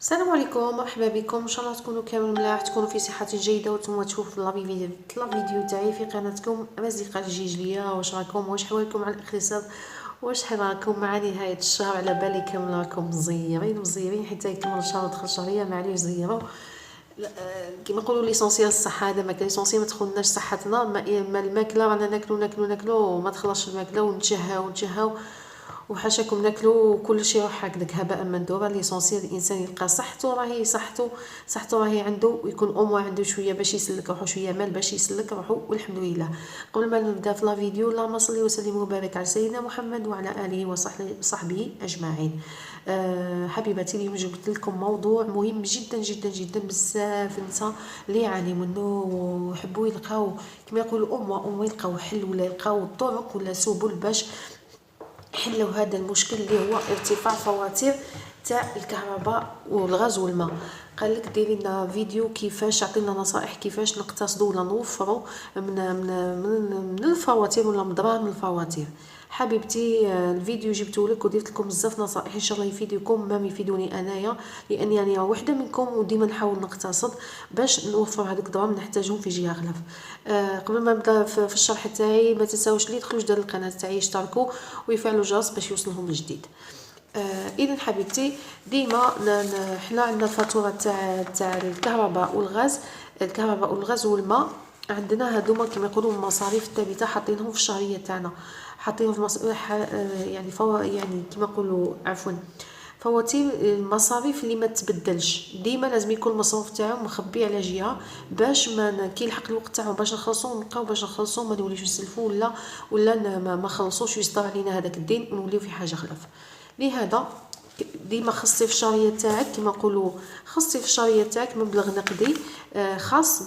السلام عليكم، مرحبا بكم. ان شاء الله تكونوا كامل ملاح، تكونوا في صحه جيده وانتم تشوفوا الفيديو تاعي في قناتكم امازيغ الجيجليه. واش راكم؟ واش حوالكم على الاقتصاد؟ واش حال راكم مع نهايه الشهر؟ على بالي كامل راكم مزيرين حتى يكمل الشهر ودخل الشهريه. معليش زيروا كيما نقولوا ليسونسيال الصحه. هذا ما كان ليسونسيال، ما تخونناش صحتنا. ما الماكله رانا ناكلو وما تخلصش الماكله ونتشهاو وحاشاكم ناكلو كل شيء راح هكذاك هباء منثورا. ليسونسيال الانسان يلقى صحته راهي عنده، ويكون اومو عنده شويه باش يسلك روحو، شويه مال باش يسلك روحو، والحمد لله. قبل ما نبدا في لا فيديو، اللهم صل وسلم وبارك على سيدنا محمد وعلى اله وصحبه اجمعين. حبيباتي، اليوم جبت لكم موضوع مهم جدا جدا جدا. بزاف نساء اللي يعاني منه ويحبوا يلقاو كما يقولوا اموا يلقاو حل، ولا يلقاو طرق ولا سبل باش حلوا هذا المشكل اللي هو ارتفاع فواتير تاع الكهرباء والغاز والماء. قال لك ديري لنا فيديو كيفاش، عطينا نصائح كيفاش نقتصدوا ولا نوفروا من الفواتير ولا من دراهم الفواتير. حبيبتي، الفيديو جبته لك ودرت لكم بزاف نصائح ان شاء الله يفيدكم، ما يفيدوني انايا، لاني انا وحده منكم وديما نحاول نقتصد باش نوفر هذوك الدراهم نحتاجهم في جهه غلف. قبل ما نبدا في الشرح تاعي، ما تنساوش لي تدخلوا جدا القناه تاعي، اشتركوا ويفعلوا الجرس باش يوصلهم الجديد. اذا حبيبتي، ديما حنا عندنا الفاتوره تاع الكهرباء والغاز والماء. عندنا هذوما كما يقولوا المصاريف الثابته، حاطينهم في الشهريه تاعنا، حاطينهم في يعني كما يقولوا عفوا فواتير المصاريف اللي ما تبدلش. ديما لازم يكون المصروف تاعو مخبي على جهه باش ما كي يلحق الوقت تاعو باش نخلصوا نبقاو باش نخلصوا، ما نوليوش نسلفوا ولا ما خلصوش ويصدر علينا هذاك الدين ونوليو في حاجه خلاف. لهذا ديما خصي في الشهريه تاعك كما نقولوا، خصي في الشهريه تاعك مبلغ نقدي خاص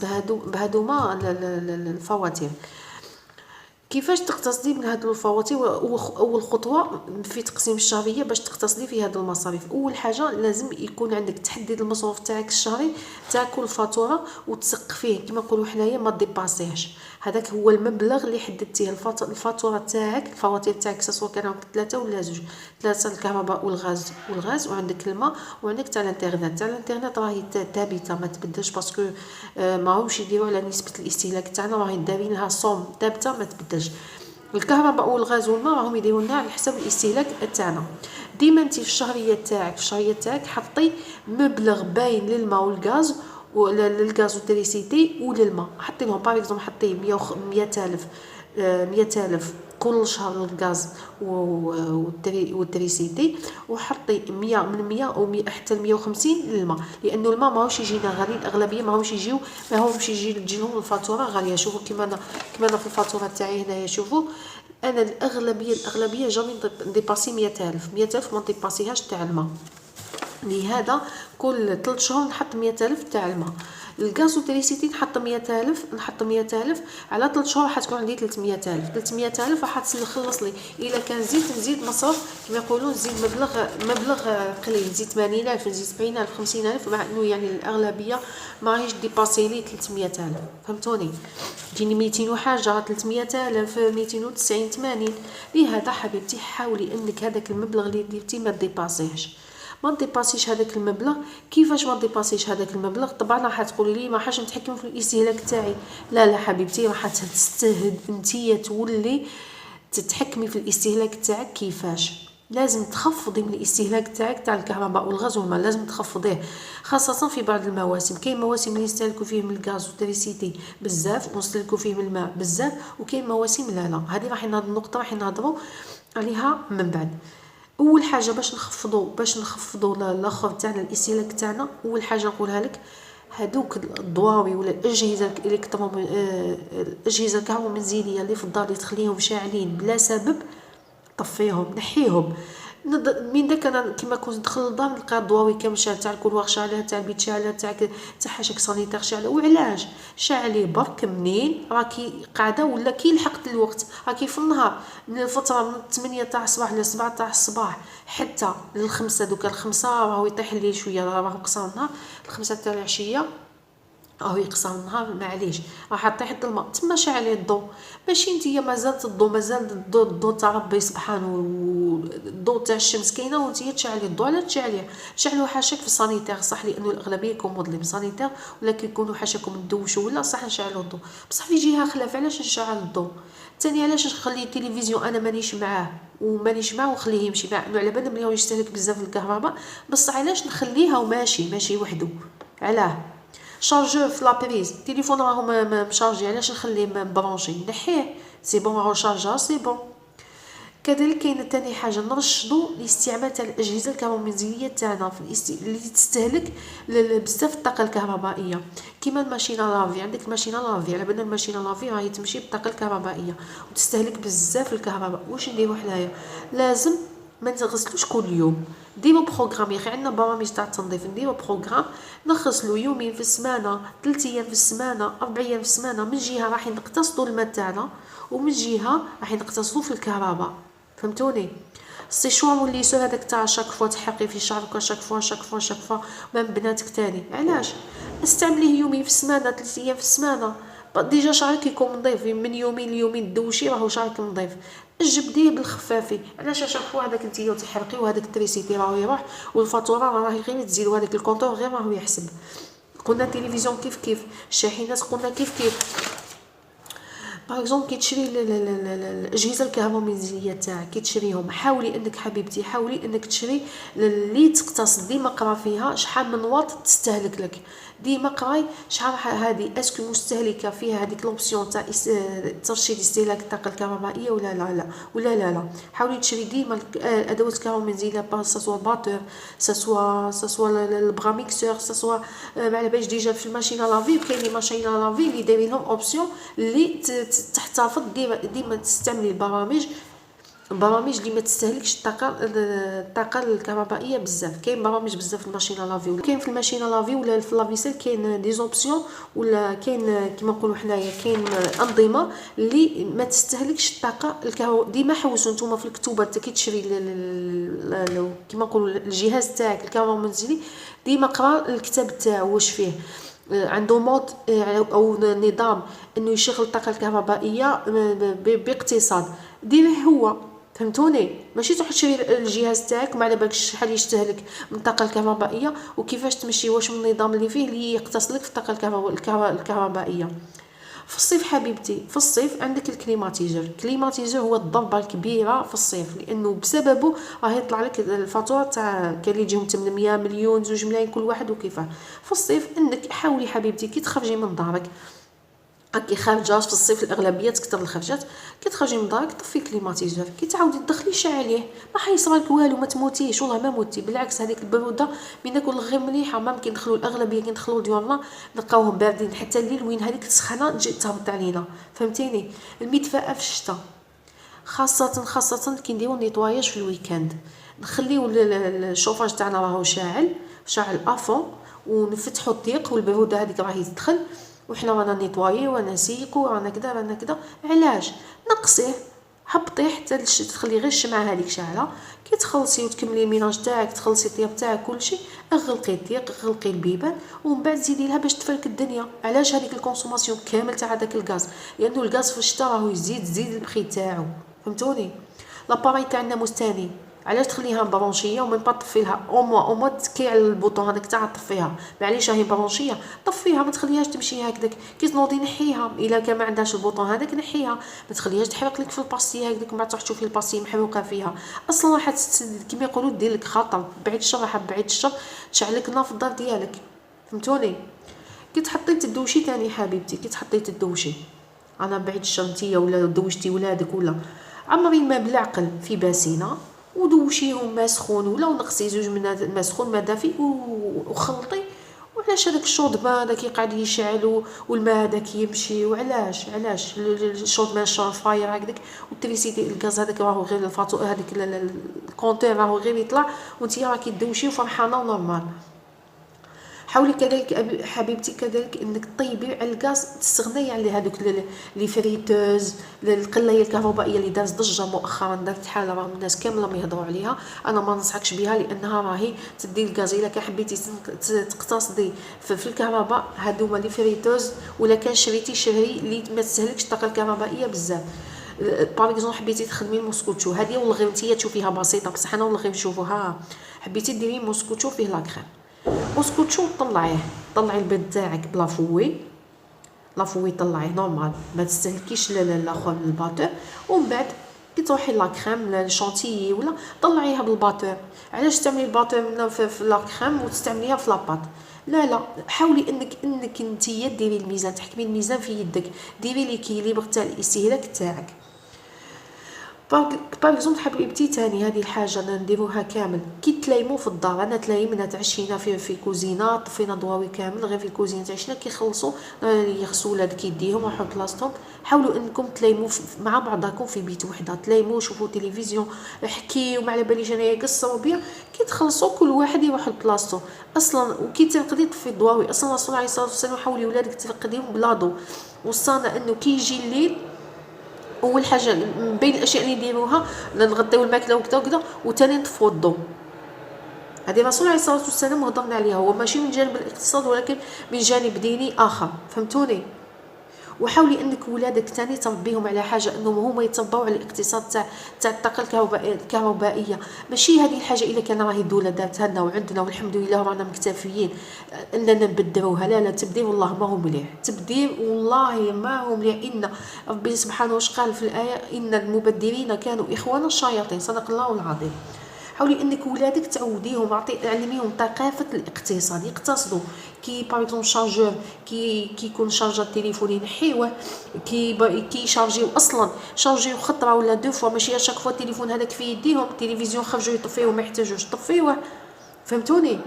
بهذوما الفواتير. كيفاش تقتصدي من هاد الفواتير؟ اول خطوه في تقسيم الشهريه باش تقتصدي في هاد المصاريف. اول حاجه لازم يكون عندك تحدد المصروف تاعك الشهري تاع كل فاتوره وتسقفيه كما نقولوا حنايا، ما ديباسيهش. هذاك هو المبلغ اللي حددتيه الفاتوره تاعك، الفواتير تاعك سواء كانوا 3 ولا 2. 3 الكهرباء والغاز وعندك الماء وعندك تاع الانترنت راهي ثابته ما تبدلش، باسكو ماهمش يديروا على نسبه الاستهلاك تاعنا، راهي دايرين لها صوم ثابته ما تبدلش. الكهرباء والغاز والماء راهم يديروا لنا على حسب الاستهلاك تاعنا. ديما انت في الشهريه تاعك حطي مبلغ باين للماء والغاز للغاز والتريسيتي وللماء. حطي لهم باغ اكزومبل، حطي 100,000 100,000 كل شهر للغاز والتريسيتي، وحطي 100 من 100 او 100 حتى 150 للماء، لانه الماء ماهوش يجينا غالي. الاغلبيه ماهوش يجيهم الفاتوره غاليه. شوفوا كيما انا في الفاتوره تاعي هنايا، شوفوا انا الاغلبيه جامي ديباسي 100,000 ما ديباسيهاش تاع الماء. لهذا كل 3 شهور نحط 100,000 تاع الماء. الغاز والتريسيتي نحط 100,000 على 3 شهور حتكون عندي 300,000 راح تخلص لي. الا كان نزيد مصروف كما يقولوا، نزيد مبلغ قليل، نزيد 80,000 نزيد 70,000 50,000، مع انه يعني الاغلبيه ما راهيش ديباسي لي 300,000. فهمتوني؟ تجيني 200 وحاجه، 300,000 290 80. لهذا حبيبتي حاولي انك هذاك المبلغ اللي درتي ما ديباسيش هذاك المبلغ. كيفاش ما ديباسيش هذاك المبلغ؟ طبعا راح تقولي لي ما حاش نتحكم في الاستهلاك تاعي. لا حبيبتي، راح تستهد انتيا تولي تتحكمي في الاستهلاك تاعك. كيفاش؟ لازم تخفضي من الاستهلاك تاعك تاع الكهرباء والغاز والماء، لازم تخفضيه، خاصه في بعض المواسم. كاين مواسم اللي نستهلكوا فيهم الغاز والتريسيتي بزاف ونستهلكوا فيهم الماء بزاف، وكاين مواسم لا. هذه راح النقطه راح نهضروا عليها من بعد. اول حاجه باش نخفضوا الاخر تاعنا الاستهلاك تاعنا، اول حاجه نقولها لك، هذوك الضواوي ولا الاجهزه الاجهزه الكهرومنزليه اللي في الدار اللي تخليهم شاعلين بلا سبب، طفيهم نحيهم. من داك انا كيما كنت ندخل للدار نلقى الضواوي كامل شاعل، تاع الكولواغ شاعله، تاع البيت شاعله، تاع حاشاك سانيتير شاعله. وعلاش شاعليه؟ برك منين راكي قاعده ولا كي لحقت الوقت، راكي في النهار من الفتره من 8 تاع الصباح ل 7 تاع الصباح حتى ل5، دوكا ل5 راهو يطيح الليل شويه، راهو قصر النهار، ل5 تاع العشيه راهو يقصر النهار معليش راح طيح الظلمه تما شعلي الضو. ماشي نتيا مازالت الضو مازال الضو تاع ربي سبحانه والضو تاع الشمس كاينه وانتيا تشعلي الضو. علاه تشعليه؟ شعلوه حاشاك في السانيتير صح لانه الاغلبيه يكون مظلم سانيتير ولا كيكونوا حاشاكم ندوشوا ولا صح نشعلوا الضو بصح في جهه خلاف. علاش نشعل الضو؟ ثاني علاش نخلي التلفزيون انا مانيش معاه ونخليه يمشي مع انه على بالنا بلي يستهلك بزاف الكهرباء بصح علاش نخليها وماشي وحده؟ علاه؟ شارجور في لابريز التليفون راهو مشارجي علاش نخليه مبرونشي؟ نحيه سي بون راهو شارجا سي بون. كذلك كاينه ثاني حاجه نرشدوا الاستعمال تاع الاجهزه الكهرومنزليه تاعنا اللي تستهلك بزاف الطاقه الكهربائيه كيما الماشينه لافي. عندك الماشينه لافي على بالنا الماشينه لافي راهي تمشي بالطاقه الكهربائيه وتستهلك بزاف الكهرباء. واش نديرو حنايا؟ لازم ما نغسلوش كل يوم. ديروا بروغرام يا اخي عندنا برامج تاع التنظيف نديروا بروغرام نغسلوا يومين في السمانه 3 ايام في السمانه 4 ايام في السمانه. من جهه راح نقتصدوا الماء تاعنا ومن جهه راح نقتصدوا في الكهرباء. فهمتوني؟ سي شوا موليسو هذاك تاع شاك فوا تحقي في شعرك شاك فوا من بناتك تاني. علاش؟ استعمليه يومين في السمانه 3 ايام في السمانه ديجا شعرك يكون نظيف من يومين ليومين دوشي راهو شعرك نظيف. جبديه بالخفافي. علاش شافوا هذاك نتيا تحرقي وهذاك التريسيتي راهو يروح والفاتوره راهي غير تزيد وهذاك الكونطور غير راهو يحسب. قلنا التلفزيون كيف الشاحنات قلنا كيف باغ اكزومبل كي تشري الاجهزه الكهرومنزليه تاعك كي تشريهم حاولي انك حبيبتي حاولي انك تشري اللي تقتصد. ديما قرا فيها شحال من واط تستهلك لك. ديما قراي شحال هذه اسكو مستهلكه فيها هذيك لوبسيون تاع ترشيد استهلاك الطاقه الكهربائيه ولا لا. حاولي تشري ديما الادوات الكهرومنزليه سواء باتور سواء البراميكسور سواء على باليش ديجا في الماشينه لافي كاين ماشينه لافي اللي دايرين لهم اوبسيون اللي تحتفظ ديما تستعملي البرامج اللي ما تستهلكش الطاقه الكهربائيه بزاف. كاين برامج بزاف في الماشينه لافي كاين في الماشينه لافي ولا في لافيسيل كاين دي زوبسيون ولا كاين كيما نقولوا حنايا كاين انظمه اللي ما تستهلكش الطاقه الكهربائيه. ديما حوسوا نتوما في الكتوبه كي تشري كيما نقولوا الجهاز تاعك الكهرومنزلي ديما قرا الكتاب تاعو واش فيه عنده مود او نظام انه يشغل الطاقه الكهربائيه باقتصاد. ديره هو. فهمتوني؟ ماشي تروح تشري الجهاز تاعك ما على بالكش شحال يستهلك من الطاقه الكهربائيه وكيفاش تمشي واش من النظام اللي فيه اللي يقتص لك في الطاقه الكهربائيه. في الصيف حبيبتي في الصيف عندك الكليماتيزور هو الضربه الكبيره في الصيف لانه بسببه راه يطلع لك الفاتوره تاع كاين اللي يجيهم 800 مليون 2 ملايين كل واحد وكيفاه. في الصيف انك حاولي حبيبتي كي تخرجي من دارك كي خارجه في الصيف الاغلبيه تكثر الخرجات كي تخرجي من دارك طفي كليماتيزور كي تعاودي تدخلي شعليه ما حيصرالك والو ما تموتيش والله ما موتي بالعكس هذيك البروده من ناكل غير مليحه. ما يمكن ندخلوا الاغلبيه كي ندخلوا ديورنا نلقاوهم باردين حتى الليل وين هذيك السخانه تجي تهبط علينا. فهمتيني؟ المدفأة في الشتاء خاصه كي نديروا نيطواياج في الويكاند نخليو الشوفاج تاعنا راهو شاعل افون ونفتحوا الضيق والبروده هذيك راهي تدخل وحنا رانا نيطوايي وانا نسيقو رانا كذا. علاش؟ نقصيه هبطيه حتى تخلي غير الشمعه هذيك شاعله. كي تخلصي وتكملي الميناج تاعك تخلصي الطياب تاعك كلشي اغلقي الضيق اغلقي البيبان ومن بعد زيدي لها باش تفرك الدنيا. علاش هذيك الكونسوماسيون كامل تاع هذاك الغاز؟ لانه الغاز في الشتاء راهو يزيد البخي تاعو. فهمتوني؟ لاباري تاعنا مستاني علاش تخليها برونشيه ومن بعد طفيلها او مو تكي على البوطون هذاك تاع طفيها معليش راهي برونشيه طفيها ما تخليهاش تمشي هكذاك كي تنوضي نحيها الا كان ما عندهاش البوطون هذاك نحيها ما تخليهاش تحرق لك في الباستي هكذاك من بعد تروح تشوفي الباستي محروقه فيها اصلا راح كيما يقولوا دير لك خطر بعيد الشر راح بعيد الشر تشعلك النار في الدار ديالك. فهمتوني؟ كي تحطي تدوشي تاني حبيبتي كي تحطي تدوشي انا بعيد الشر نتيا ولا دوشتي ولادك ولا عمري ما بالعقل في باسينه ودوشيهم ما سخون ولا نقصي 2 من ما سخون ما دافي وخلطي. وعلاش هذاك الشوط هذاك يقعد يشعل والماء هذاك يمشي وعلاش الشوط ما شار فاير هكذاك والتريسيتي الغاز هذاك راهو غير الفاتو هذاك الكونتير راهو غير يطلع وانت راكي تدوشي وفرحانه ونورمال. حاولي كذلك حبيبتي كذلك انك طيبي على الغاز، تستغني على هذوك لي فريتوز، القلايه الكهربائيه اللي دارت ضجه مؤخرا، دارت حاله راهم الناس كامله يهضروا عليها. انا ما ننصحكش بها لانها راهي تدي الغاز. الا كان حبيتي تقتصدي في الكهرباء، هادو هما لي فريتوز، ولا كان شريتي اللي ما تستهلكش الطاقه الكهربائيه بزاف. باغ اكزومبل حبيتي تخدمي الموسكوتشو، هذه والله غير نتيا تشوفيها بسيطه، بصح انا والله غير نشوفوها. حبيتي ديري موسكوتشو فيه لاكريم، موسكوتشو طلعي البيض تاعك بلا فوي، طلعيه نورمال، ما تستهلكيش الاخر الباتور. ومن بعد كي تروحي لاكريم الشونتيي ولا طلعيها بالباتور. علاش تعملي الباتور في لاكريم وتستعمليها في لاباط؟ لا حاولي انك نتيا ديري الميزان، تحكمي الميزان في يدك، ديري ليكيليبر تاع الاستهلاك تاعك. باغ اكزومبل حبيبتي تاني هذه الحاجه نديروها كامل كي تلايمو في الدار. انا تلايمنا تعشينا في كوزينه، طفينا ضواوي كامل غير في الكوزينه تعشينا، كي يخلصوا يغسلوا ولاد كيديهم ويحطوا بلاصتهم. حاولوا انكم تلايموا مع بعضكم في بيت وحده، تلايموا شوفوا تلفزيون، احكيوا ما على باليش انايا قصروا بيا. كي تخلصوا كل واحد يروح لبلاصتو اصلا. وكي ترقدي طفي الضواوي اصلا. الرسول عليه الصلاه والسلام حاولي ولادك ترقديهم بلا ضو. وصانا انه كي يجي الليل اول حاجه من بين الاشياء اللي نديروها نغطيو الماكله وكذا وثاني نطفوا الضوء. هذه الرسول عليه الصلاه والسلام هضرنا عليها، هو ماشي من جانب الاقتصاد ولكن من جانب ديني اخر، فهمتوني؟ وحاولي انك ولادك ثاني تربيهم على حاجه انهم هما يتربوا على الاقتصاد تاع الطاقه الكهربائيه. ماشي هذه الحاجه الا كان راهي الدوله دارتها لنا وعندنا والحمد لله رانا مكتفيين اننا نبدلوها. لا تبديل والله ما هو مليح، تبديل والله ما هو مليح. ان ربي سبحانه واش قال في الايه؟ ان المبدلين كانوا اخوان الشياطين، صدق الله العظيم. حاولي انك ولادك تعوديهم، علميهم ثقافه الاقتصاد، يقتصدوا. كي باغ شارجور كي يكون شارجر التليفون ينحيوه، كي شارجيو اصلا شارجيو خطره ولا دو فوا، ماشي شاك فوا التليفون هذاك في يديهم، التلفزيون خرجوا يطفيوه ما يحتاجوش يطفيوه، فهمتوني؟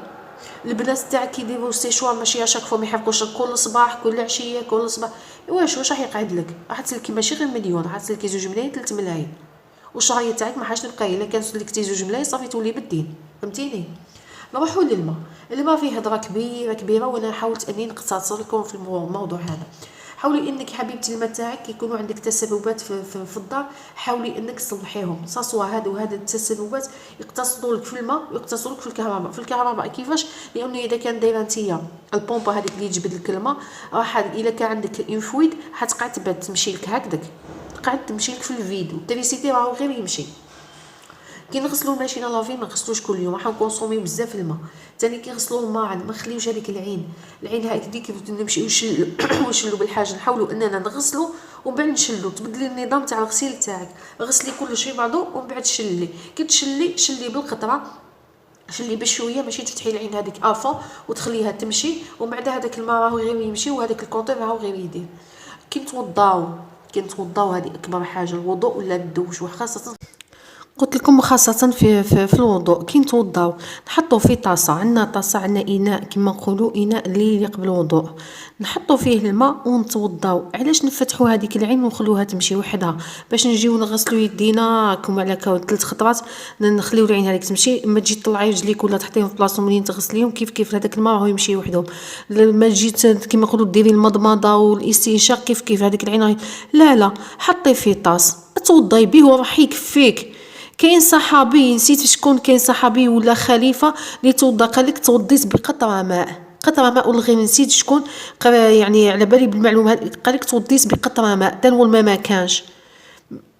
البنات تاعك كيديروا سيشوار ماشي شاك فوا ما يحركوش كل صباح كل عشيه كل صباح. واش راح يقعد لك؟ راح تسلكي ماشي غير مليون، راح تسلكي 2 ملايين 3 ملايين، والشهريه تاعك ما حاش تبقى. الا كان سلكتي 2 ملايين صافي تولي بالدين، فهمتيني؟ نروحوا الماء فيه هضره كبيره وانا حاولت اني نقتصر لكم في الموضوع هذا. حاولي انك حبيبتي الماء تاعك يكونوا عندك تسربات في الدار، حاولي انك تصلحيهم صاصوا هذا التسربات يقتصدوا لك في الماء ويقتصدوا لك في الكهرباء. كيفاش؟ لانه اذا كان دايره نتيا البومبه هذيك اللي تجبد لك الماء، راح الا كان عندك اون فويد حتقعد تبات تمشي لك هكذاك، قاعد تمشي لك في الفيديو، التريسيتي راهو غير يمشي. كي نغسلوا الماشينه لافي ما نغسلوش كل يوم، راح نكونسوميو بزاف الماء. ثاني كي نغسلوا الماعن ما نخليوش هذيك العين هذيك نمشيو نشلو بالحاجه. نحاولوا اننا نغسلوا ومن بعد نشلو، تبدلي النظام تاع الغسيل تاعك، غسلي كل شيء بعضو ومن بعد شلي. كي شلي بالقطره، شلي بشويه، ماشي تفتحي العين هذيك افون وتخليها تمشي، ومن بعد هذاك الماء راهو غير يمشي وهذاك الكونتور راهو غير يدير. كي نتوضاو هذه اكبر حاجه، الوضوء ولا الدوش، وخاصه قلت لكم خاصه في الوضوء. كي نتوضاو نحطوا في طاسه، عندنا طاسه، عندنا اناء كما نقولوا اناء اللي يليق بالوضوء، نحطوا فيه الماء ونتوضاو. علاش نفتحوا هذيك العين ونخلوها تمشي وحدها؟ باش نجيو نغسلوا يدينا كما على 3 خطرات، نخليو العين هذيك تمشي. ما تجي تطلعي رجليك ولا تحطيهم في بلاصتهم منين تغسليهم، كيف هذاك الماء راهو يمشي وحدهم. ما تجي كما نقولوا ديري المضمضه والاستنشاق كيف هذيك العين. لا حطي في طاس توضي به وراح يكفيك. كاين صحابي نسيت شكون، كاين صحابي ولا خليفه اللي توضا قال لك توضيت بقطره ماء ولا غير نسيت شكون، يعني على بالي بالمعلومه قال لك توضيت بقطره ماء، تا الماء ما كانش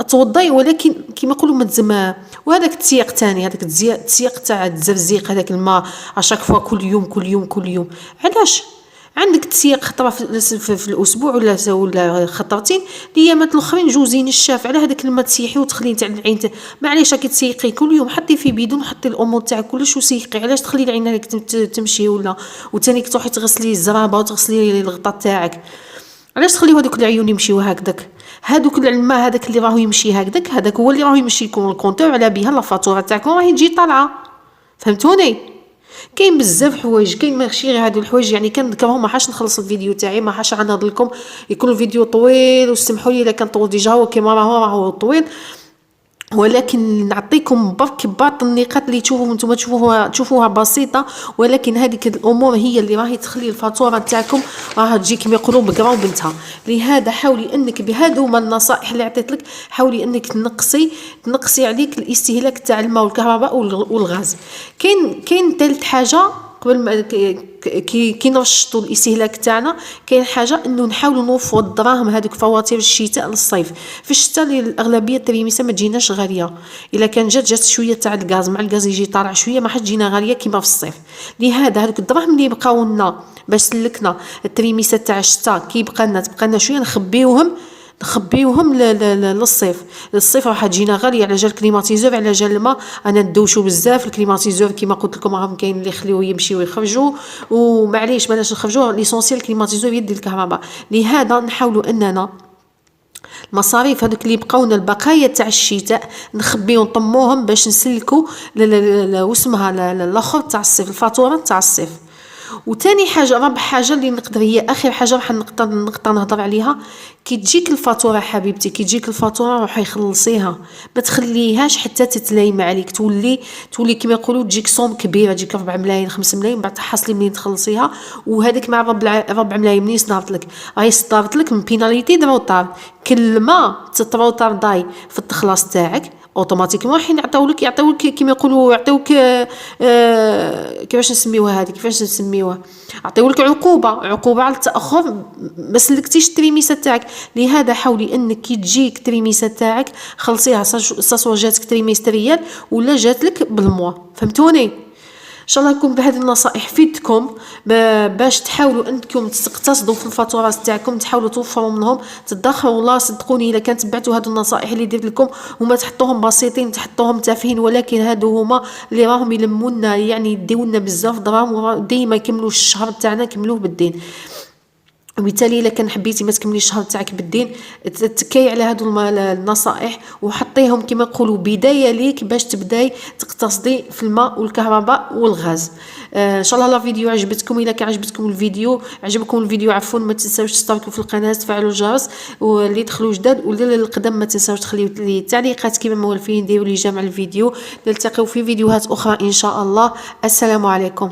توضي، ولكن كيما نقولوا ما تزما. وهذاك التسياق ثاني، هذاك التسياق تاع الزفزيق هذاك الماء اشاك فوا كل يوم. علاش عندك تسياق خطره في الاسبوع ولا خطرتين، الايامات الاخرين جوزين الشاف على هذاك الماء تسيحي وتخلي تاع العين. معليش راكي تسيقي كل يوم، حطي في بيدون، حطي الامور تاعك كلش وسيقي. علاش تخلي العين هذيك تمشي وثاني تروحي تغسلي الزرابه وتغسلي الغطاء تاعك؟ علاش تخليو هذوك العيون يمشيو هكذاك؟ هذوك الماء هذاك اللي راهو يمشي هكذاك، هذاك هو اللي راهو يمشي لكم الكونتور على بها لا فاتوره تاعكم راهي تجي طالعه، فهمتوني؟ كاين بزاف حوايج، كاين ماشي غير هادو الحوايج. يعني كنذكرهم، ما حاش نخلص الفيديو تاعي، ما حاش نعرض لكم، يكون الفيديو طويل وسمحوا لي الا كان طول ديجا، هو كيما راهو طويل. ولكن نعطيكم برك بعض النقاط اللي نتوما تشوفوها بسيطه، ولكن هذيك الامور هي اللي راهي تخلي الفاتوره تاعكم راه تجي كما يقولوا بقرا وبنتها. لهذا حاولي انك بهادو هما النصائح اللي عطيت لك، حاولي انك تنقصي عليك الاستهلاك تاع الماء والكهرباء والغاز. كاين ثالث حاجه قبل ما كي نرشطوا الاستهلاك تاعنا، كاين حاجه انه نحاولوا نوفروا الدراهم هذوك فواتير الشتاء للصيف. في الشتاء الاغلبيه التريميسه ما تجيناش غاليه، الا كان جات شويه تاع الغاز، مع الغاز يجي طالع شويه ما حش تجينا غاليه كيما في الصيف. لهذا هذوك الدراهم اللي بقاو لنا باش سلكنا التريميسه تاع الشتاء تبقى لنا شويه نخبيوهم للصيف راح تجينا غاليه على جال الكليماتيزور، على جال الماء. انا ندوشو بزاف الكليماتيزور كيما قلت لكم، راهم كاين اللي يخليوه يمشي ويخرجوا، ومعليش بلاش نخرجوه، ليسونسيال الكليماتيزور يدي الكهرباء. لهذا نحاولوا اننا المصاريف هذوك اللي بقاونا البقايا تاع الشتاء نخبيو نطموهم باش نسلكوا واسمها الاخر تاع الصيف، الفاتوره تاع الصيف. وتاني حاجه، رابع حاجه اللي نقدر، هي اخر حاجه راح نقدر نهضر عليها، كي تجيك الفاتوره حبيبتي، كي تجيك الفاتوره روحي خلصيها، ما تخليهاش حتى تتلايم عليك، تولي كما يقولوا تجيك صوم كبيره، تجيك 4 ملايين 5 ملايين بعد تحصلي منين تخلصيها. وهذيك مع 4 ملايين منين صدرت لك؟ راهي صدرت لك من بيناليتي دروطار. كل ما تتروطر داي في التخلاص تاعك اوتوماتيكمون راح يعطيوك كيما يقولوا يعطيوك كيفاش نسميوها عطيولك عقوبه على التاخر ما سلكتيش التريميسه تاعك. لهذا حاولي انك كي تجيك التريميسه تاعك خلصيها، سواء جاتك تريميستريال ولا جاتلك بالموا. فهمتوني؟ ان شاء الله يكون بهذه النصائح فيدكم باش تحاولوا انكم تقتصدوا في الفاتورات تاعكم، تحاولوا توفروا منهم، تدخروا. والله صدقوني الا كان تبعتوا هذه النصائح اللي درت لكم، هما تحطوهم بسيطين، تحطوهم تافهين، ولكن هادو هما اللي راهم يلمونا، يعني يديونا بزاف دراهم، وديما يكملوا الشهر تاعنا كملوه بالدين. وبالتالي الا كان حبيتي ما تكمليش الشهر تاعك بالدين، تكاي على هادو النصائح وحطيهم كما نقولوا بدايه ليك باش تبداي تقتصدي في الماء والكهرباء والغاز. ان شاء الله الفيديو عجبتكم. الا كان عجبكم الفيديو عفوا ما تنساوش تشتركوا في القناه، تفعلوا الجرس، واللي دخلوا جداد واللي القدم ما تنساوش تخليو لي تعليقات كما موالفين، ديروا لي جمع الفيديو. نلتقيو في فيديوهات اخرى ان شاء الله. السلام عليكم.